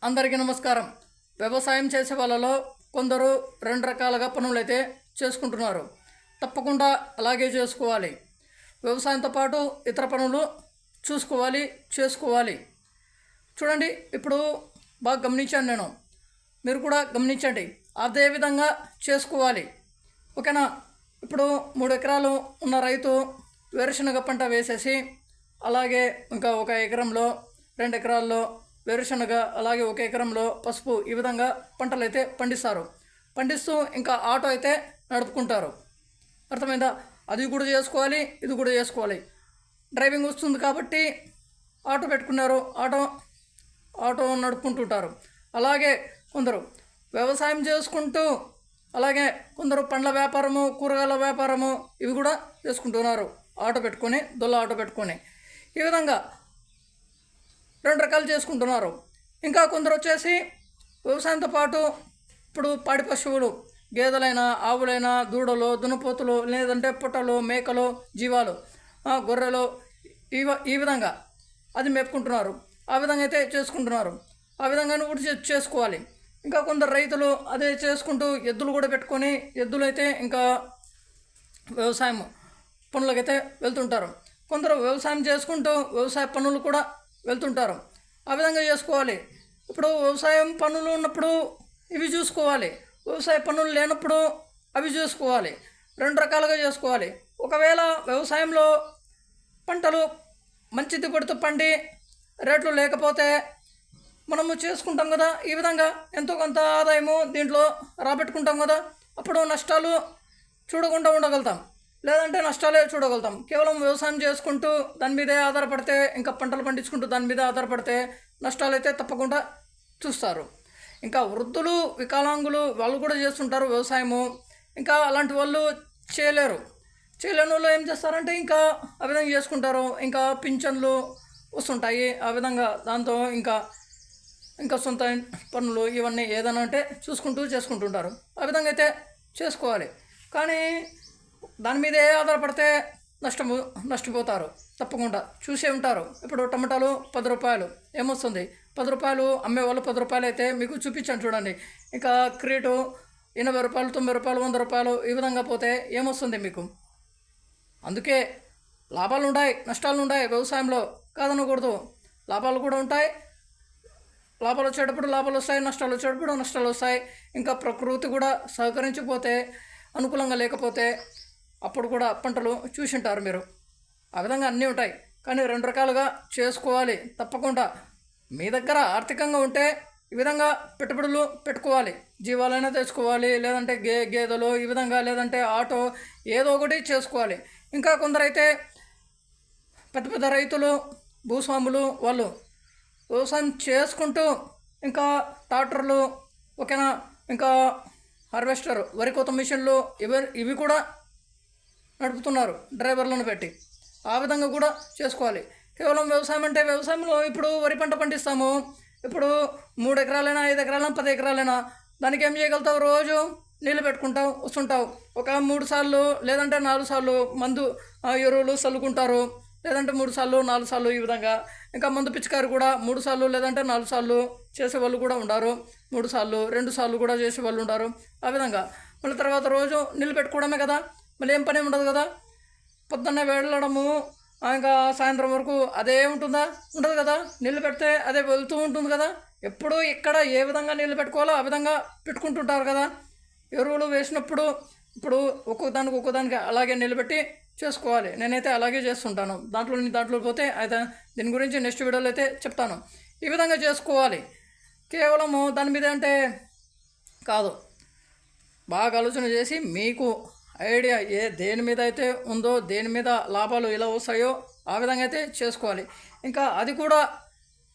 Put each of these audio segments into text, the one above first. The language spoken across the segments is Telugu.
అందరికీ నమస్కారం. వ్యవసాయం చేసే వాళ్ళలో కొందరు రెండు రకాలుగా పనులైతే చేసుకుంటున్నారు. తప్పకుండా అలాగే చేసుకోవాలి. వ్యవసాయంతో పాటు ఇతర పనులు చూసుకోవాలి, చేసుకోవాలి. చూడండి, ఇప్పుడు బాగా గమనించాను నేను, మీరు కూడా గమనించండి. అదే విధంగా చేసుకోవాలి, ఓకేనా? ఇప్పుడు 3 ఎకరాలు ఉన్న రైతు వేరుశనగ పంట వేసేసి, అలాగే ఇంకా 1 ఎకరంలో 2 ఎకరాల్లో వేరుశనగ, అలాగే 1 ఎకరంలో పసుపు, ఈ విధంగా పంటలు అయితే పండిస్తూ ఇంకా ఆటో అయితే నడుపుకుంటారు. అర్థమైందా? అది కూడా చేసుకోవాలి, ఇది కూడా చేసుకోవాలి. డ్రైవింగ్ వస్తుంది కాబట్టి ఆటో పెట్టుకున్నారు, ఆటో నడుపుకుంటుంటారు. అలాగే కొందరు వ్యవసాయం చేసుకుంటూ, అలాగే కొందరు పండ్ల వ్యాపారము, కూరగాయల వ్యాపారము, ఇవి కూడా చేసుకుంటున్నారు. ఆటో పెట్టుకొని, ఆటో పెట్టుకొని ఈ విధంగా 2 రకాలు చేసుకుంటున్నారు. ఇంకా కొందరు వచ్చేసి వ్యవసాయంతో పాటు ఇప్పుడు పాడి పశువులు, గేదెలైనా, ఆవులైనా, దూడలు, దున్నపోతులు, లేదంటే పుట్టలు, మేకలు, జీవాలు, గొర్రెలు, ఈ విధంగా అది మేపుకుంటున్నారు. ఆ విధంగా అయితే చేసుకుంటున్నారు. ఆ విధంగా కూడా చేసుకోవాలి. ఇంకా కొందరు రైతులు అదే చేసుకుంటూ ఎద్దులు కూడా పెట్టుకొని, ఎద్దులు అయితే ఇంకా వ్యవసాయం పనులకైతే వెళ్తుంటారు. కొందరు వ్యవసాయం చేసుకుంటూ వ్యవసాయ పనులు కూడా వెళ్తుంటారు. ఆ విధంగా చేసుకోవాలి. ఇప్పుడు వ్యవసాయం పనులు ఉన్నప్పుడు ఇవి చూసుకోవాలి, వ్యవసాయ పనులు లేనప్పుడు అవి చూసుకోవాలి. 2 రకాలుగా చేసుకోవాలి. ఒకవేళ వ్యవసాయంలో పంటలు మంచి దిగుబడితో పండి రేట్లు లేకపోతే మనము చేసుకుంటాం కదా, ఈ విధంగా ఎంతో కొంత ఆదాయము దీంట్లో రాబెట్టుకుంటాం కదా. అప్పుడు నష్టాలు చూడకుండా ఉండగలుగుతాం, లేదంటే నష్టాలే చూడగలుగుతాం. కేవలం వ్యవసాయం చేసుకుంటూ దాని మీదే ఆధారపడితే, ఇంకా పంటలు పండించుకుంటూ దాని మీద ఆధారపడితే నష్టాలు అయితే తప్పకుండా చూస్తారు. ఇంకా వృద్ధులు, వికలాంగులు వాళ్ళు కూడా చేస్తుంటారు వ్యవసాయము. ఇంకా అలాంటి వాళ్ళు చేయలేని వాళ్ళు ఏం చేస్తారంటే ఇంకా ఆ విధంగా చేసుకుంటారు. ఇంకా పింఛన్లు వస్తుంటాయి, ఆ విధంగా దాంతో ఇంకా సొంత పనులు ఇవన్నీ ఏదైనా అంటే చేసుకుంటుంటారు. ఆ విధంగా అయితే చేసుకోవాలి. కానీ దాని మీదే ఆధారపడితే నష్టపోతారు. తప్పకుండా చూసే ఉంటారు. ఇప్పుడు టమాటాలు 10 రూపాయలు ఏమొస్తుంది? 10 రూపాయలు అమ్మేవాళ్ళు 10 రూపాయలు అయితే మీకు చూపించాను చూడండి. ఇంకా క్రేటు 80 రూపాయలు, 90 రూపాయలు, 100 రూపాయలు, ఈ విధంగా పోతే ఏమొస్తుంది మీకు? అందుకే లాభాలు ఉంటాయి, నష్టాలు ఉంటాయి వ్యవసాయంలో, కాదనకూడదు. లాభాలు కూడా ఉంటాయి, లాభాలు వచ్చేటప్పుడు లాభాలు వస్తాయి, నష్టాలు వచ్చేటప్పుడు నష్టాలు వస్తాయి. ఇంకా ప్రకృతి కూడా సహకరించిపోతే, అనుకూలంగా లేకపోతే అప్పుడు కూడా పంటలు చూసింటారు మీరు. ఆ విధంగా అన్నీ ఉంటాయి. కానీ 2 రకాలుగా చేసుకోవాలి తప్పకుండా. మీ దగ్గర ఆర్థికంగా ఉంటే ఈ విధంగా పెట్టుబడులు పెట్టుకోవాలి. జీవాలైనా తెచ్చుకోవాలి, లేదంటే గేదెలు, ఈ విధంగా, లేదంటే ఆటో, ఏదో ఒకటి చేసుకోవాలి. ఇంకా కొందరైతే పెద్ద రైతులు, భూస్వాములు, వాళ్ళు వ్యవసాయం చేసుకుంటూ ఇంకా ట్రాక్టర్లు, ఓకేనా, ఇంకా హార్వెస్టర్, వరి కోత మిషన్లు, ఇవి కూడా నడుపుతున్నారు డ్రైవర్లను పెట్టి. ఆ విధంగా కూడా చేసుకోవాలి. కేవలం వ్యవసాయం అంటే, వ్యవసాయంలో ఇప్పుడు వరి పంట పండిస్తాము. ఇప్పుడు 3 ఎకరాలైనా, 5 ఎకరాలైనా, 10 ఎకరాలైనా, దానికి ఏం చేయగలుగుతావు? రోజు నీళ్ళు పెట్టుకుంటావు, వస్తుంటావు. ఒక 3 సార్లు లేదంటే 4 సార్లు మందు, ఎరువులు చల్లుకుంటారు. లేదంటే 3 సార్లు, 4 సార్లు, ఈ విధంగా. ఇంకా మందు పిచికారి కూడా 3 సార్లు లేదంటే 4 సార్లు చేసేవాళ్ళు కూడా ఉన్నారు. 3 సార్లు, 2 సార్లు కూడా చేసేవాళ్ళు ఉంటారు. ఆ విధంగా మళ్ళీ తర్వాత రోజు నీళ్ళు పెట్టుకోవడమే కదా, మళ్ళీ ఏం పని ఉండదు కదా. పొద్దున్నే వెళ్ళడము, ఇంకా సాయంత్రం వరకు అదే ఉంటుందా? ఉండదు కదా. నీళ్ళు పెడితే అదే వెళ్తూ ఉంటుంది కదా. ఎప్పుడు ఇక్కడ ఏ విధంగా నీళ్ళు పెట్టుకోవాలో ఆ విధంగా పెట్టుకుంటుంటారు కదా. ఎరువులు వేసినప్పుడు ఇప్పుడు ఒక్కొక్కదానికి అలాగే నిలబెట్టి చేసుకోవాలి. నేనైతే అలాగే చేస్తుంటాను. దాంట్లో పోతే అయితే దీని గురించి నెక్స్ట్ వీడియోలో అయితే చెప్తాను. ఈ విధంగా చేసుకోవాలి. కేవలము దాని మీద అంటే కాదు, బాగా ఆలోచన చేసి మీకు ఐడియా దేని మీద అయితే ఉందో, దేని మీద లాభాలు ఇలా వస్తాయో ఆ విధంగా అయితే చేసుకోవాలి. ఇంకా అది కూడా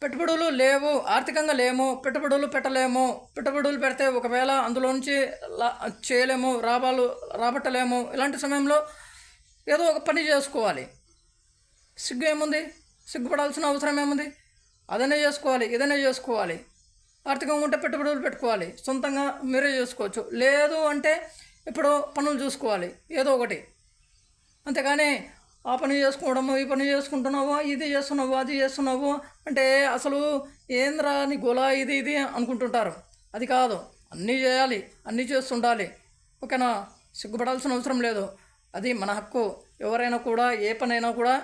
పెట్టుబడులు లేవు, ఆర్థికంగా లేము, పెట్టుబడులు పెట్టలేము. పెట్టుబడులు పెడితే ఒకవేళ అందులో నుంచి చేయలేము, రాబట్టలేము. ఇలాంటి సమయంలో ఏదో ఒక పని చేసుకోవాలి. సిగ్గు ఏముంది? సిగ్గుపడాల్సిన అవసరం ఏముంది? అదనే చేసుకోవాలి, ఇదనే చేసుకోవాలి. ఆర్థికంగా ఉంటే పెట్టుబడులు పెట్టుకోవాలి, సొంతంగా మీరే చేసుకోవచ్చు. లేదు అంటే ఇప్పుడు పనులు చూసుకోవాలి ఏదో ఒకటి. అంతేగాని ఆ పని చేసుకోవడము, ఈ పని చేసుకుంటున్నావు, ఇది చేస్తున్నావు, అది చేస్తున్నావు అంటే అసలు ఏంద్రా నీ గోల ఇది అనుకుంటుంటారు. అది కాదు, అన్నీ చేయాలి, అన్నీ చేస్తుండాలి. ఓకేనా? సిగ్గుపడాల్సిన అవసరం లేదు. అది మన హక్కు. ఎవరైనా కూడా ఏ పనైనా కూడా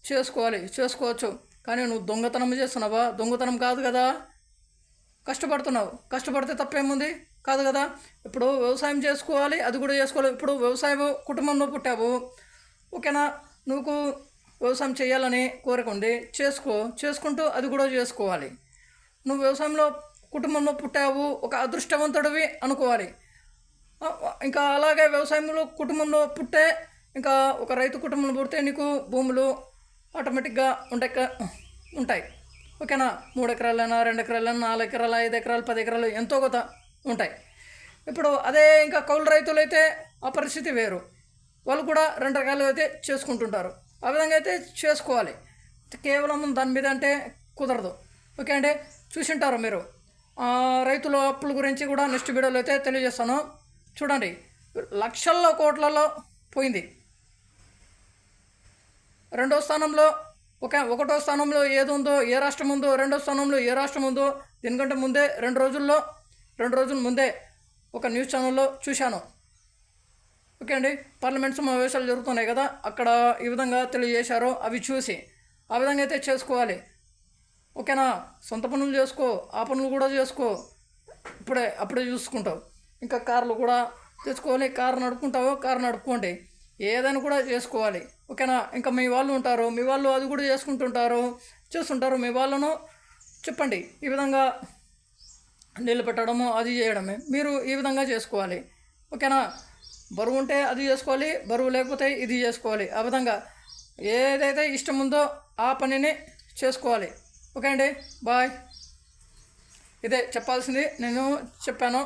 చేసుకోవచ్చు. కానీ నువ్వు దొంగతనం చేస్తున్నావా? దొంగతనం కాదు కదా, కష్టపడుతున్నావు. కష్టపడితే తప్పేముంది? కాదు కదా. ఇప్పుడు వ్యవసాయం చేసుకోవాలి, అది కూడా చేసుకోవాలి. ఇప్పుడు వ్యవసాయం కుటుంబంలో పుట్టావు, ఓకేనా? నువ్వు వ్యవసాయం చేయాలని కోరిక ఉంది, చేసుకుంటూ అది కూడా చేసుకోవాలి. నువ్వు వ్యవసాయంలో కుటుంబంలో పుట్టావు, ఒక అదృష్టవంతుడివి అనుకోవాలి. ఇంకా అలాగే వ్యవసాయంలో కుటుంబంలో పుట్టే ఇంకా ఒక రైతు కుటుంబంలో పుడితే నీకు భూములు ఆటోమేటిక్గా ఉంటాయి. ఓకేనా? 3 ఎకరాలైనా, 2 ఎకరాలైనా, 4 ఎకరాలు, 5 ఎకరాలు, 10 ఎకరాలు ఎంతో కొంత ఉంటాయి. ఇప్పుడు అదే ఇంకా కౌలు రైతులు అయితే ఆ పరిస్థితి వేరు. వాళ్ళు కూడా 2 రకాలు అయితే చేసుకుంటుంటారు. ఆ విధంగా అయితే చేసుకోవాలి. కేవలం దాని మీద అంటే కుదరదు. ఓకే అండి, చూసింటారు మీరు. రైతుల అప్పుల గురించి కూడా నెక్స్ట్ వీడియోలో అయితే తెలియజేస్తాను. చూడండి, లక్షల్లో కోట్లలో పోయింది. రెండో స్థానంలో ఒకటో స్థానంలో ఏది ఉందో, ఏ రాష్ట్రం ఉందో, రెండో స్థానంలో ఏ రాష్ట్రం ఉందో దీనికంటే ముందే 2 రోజుల ముందే ఒక న్యూస్ ఛానల్లో చూశాను. ఓకే అండి, పార్లమెంట్ సమావేశాలు జరుగుతున్నాయి కదా, అక్కడ ఈ విధంగా తెలియజేశారు. అవి చూసి ఆ విధంగా అయితే చేసుకోవాలి. ఓకేనా? సొంత పనులు చేసుకో, ఆ పనులు కూడా చేసుకో. అప్పుడే చూసుకుంటావు. ఇంకా కార్లు కూడా తెచ్చుకోవాలి. కారు నడుపుకుంటావు, కారు నడుపుకోండి. ఏదైనా కూడా చేసుకోవాలి. ఓకేనా? ఇంకా మీ వాళ్ళు ఉంటారు, మీ వాళ్ళు అది కూడా చేస్తుంటారు. మీ వాళ్ళను చెప్పండి, ఈ విధంగా నీళ్ళు పెట్టడము, అది చేయడమే మీరు ఈ విధంగా చేసుకోవాలి. ఓకేనా? బరువు ఉంటే అది చేసుకోవాలి, బరువు లేకపోతే ఇది చేసుకోవాలి. ఆ విధంగా ఏదైతే ఇష్టం ఉందో ఆ పనిని చేసుకోవాలి. ఓకే అండి, బాయ్. ఇదే చెప్పాల్సింది, నేను చెప్పాను.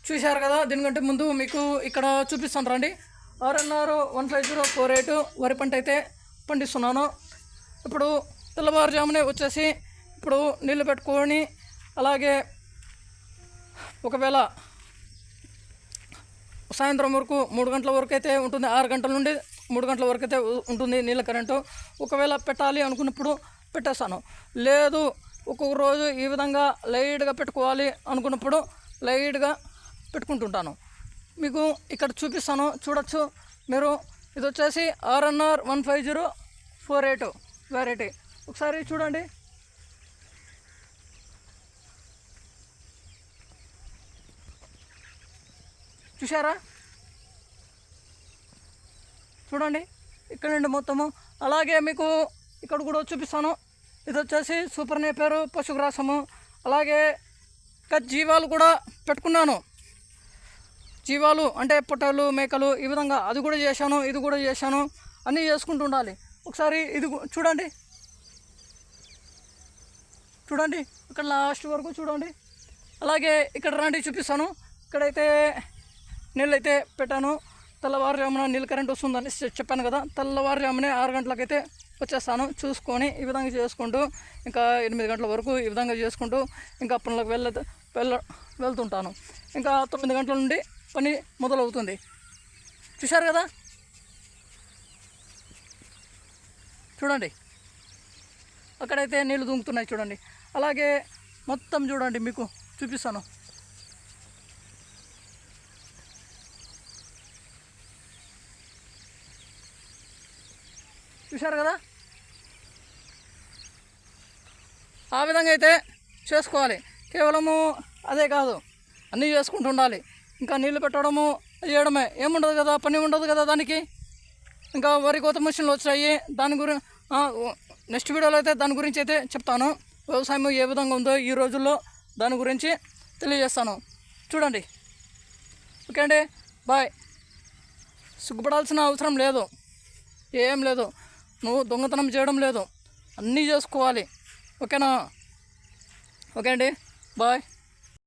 చూశారు కదా. దీనికంటే ముందు మీకు ఇక్కడ చూపిస్తాను రండి. RNR 15048 వరి పంట అయితే పండిస్తున్నాను. ఇప్పుడు తెల్లవారుజామునే వచ్చేసి ఇప్పుడు నీళ్ళు పెట్టుకొని, అలాగే ఒకవేళ సాయంత్రం వరకు 3 గంటల వరకు అయితే ఉంటుంది. 6 గంటల నుండి 3 గంటల వరకు అయితే ఉంటుంది నీళ్ళ కరెంటు. ఒకవేళ పెట్టాలి అనుకున్నప్పుడు పెట్టేస్తాను. లేదు ఒక్కొక్క రోజు ఈ విధంగా లైట్గా పెట్టుకోవాలి అనుకున్నప్పుడు లైట్గా పెట్టుకుంటుంటాను. మీకు ఇక్కడ చూపిస్తాను, చూడొచ్చు మీరు. ఇది వచ్చేసి RNR 15048 వెరైటీ. ఒకసారి చూడండి. చూసారా? చూడండి ఇక్కడ నుండి మొత్తము. అలాగే మీకు ఇక్కడ కూడా చూపిస్తాను. ఇది వచ్చేసి సూపర్ నేపేరు పశుగ్రాసము. అలాగే ఇంకా జీవాలు కూడా పెట్టుకున్నాను. జీవాలు అంటే పొట్టలు, మేకలు, ఈ విధంగా అది కూడా చేశాను, ఇది కూడా చేశాను. అన్నీ చేసుకుంటూ ఉండాలి. ఒకసారి ఇది చూడండి ఇక్కడ లాస్ట్ వరకు చూడండి. అలాగే ఇక్కడ రండి, చూపిస్తాను. ఇక్కడైతే నీళ్ళు అయితే పెట్టాను. తెల్లవారుజామున నీళ్ళు కరెంట్ వస్తుందని చెప్పాను కదా. తెల్లవారుజామునే 6 గంటలకైతే వచ్చేస్తాను. చూసుకొని ఈ విధంగా చేసుకుంటూ ఇంకా 8 గంటల వరకు ఈ విధంగా చేసుకుంటూ ఇంకా పనులకు వెళ్తుంటాను. ఇంకా 9 గంటల నుండి పని మొదలవుతుంది. చూశారు కదా. చూడండి అక్కడైతే నీళ్ళు దుంకుతున్నాయి చూడండి. అలాగే మొత్తం చూడండి, మీకు చూపిస్తాను. చూశారు కదా. ఆ విధంగా అయితే చేసుకోవాలి. కేవలము అదే కాదు, అన్నీ చేసుకుంటూ ఉండాలి. ఇంకా నీళ్ళు పెట్టడము చేయడమే, ఏముండదు కదా, పని ఉండదు కదా దానికి. ఇంకా వరి కోత మిషన్లు వచ్చాయి. దాని గురించి నెక్స్ట్ వీడియోలో అయితే దాని గురించి అయితే చెప్తాను. వ్యవసాయం ఏ విధంగా ఉందో ఈ రోజుల్లో దాని గురించి తెలియజేస్తాను. చూడండి. ఓకే అండి, బాయ్. సిగ్గుపడాల్సిన అవసరం లేదు, ఏం లేదు. నువ్వు దొంగతనం చేయడం లేదు, అన్నీ చేసుకోవాలి. ఓకేనా? ఓకే అండి, బాయ్.